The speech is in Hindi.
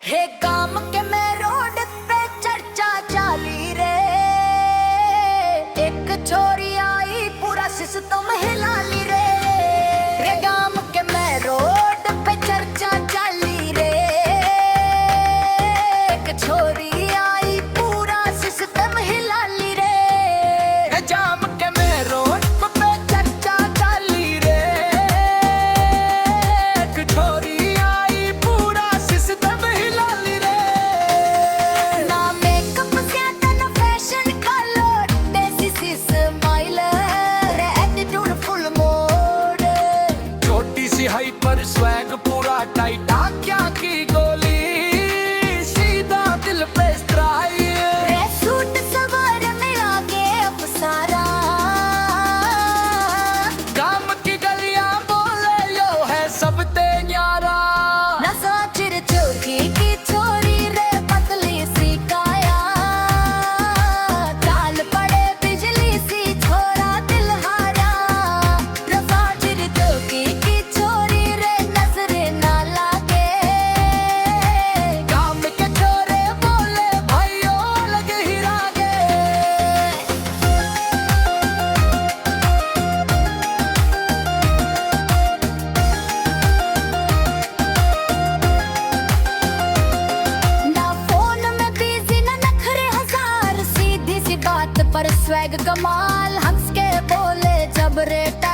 हे काम के मैं रोड पे चर्चा चाली रे, एक छोरी आई पूरा सिस्टम हिला ली रे। हे काम के मैं रोड पे चर्चा चाली रे, एक छोरी आई पूरा सिस्टम हिला ली रे। हे जाम के मैं रोड पे चर्चा चाली रे, एक छोरी आई पूरा सिस्टम हिला ली रे। ना मेकअप ज्यादा ना फैशन का लोड, देसी सी स्माइल रे, एटीट्यूड फुल मोड। छोटी सी हाइट पर स्वैग पूरा टाइट, आँखों की गोली सीधा दिल पे स्ट्राइक। रे सूट सवार में आगे अब सारा, काम की गलियां बोले यो है सब ते न्यारा। नशा चिर चौकी की छोरी रे, पतली सी काया, चाल पड़े बिजली सी छोरा दिल हारा। नशा चिर चौकी की छोरी रे, नजरे ना लागे, काम के छोरे बोले भाइयों अलग ही रागे। ना फोन में बिजी ना नखरे हजार, सीधी सी बात पर स्वैग कमाल, हंस के बोले जब रेटा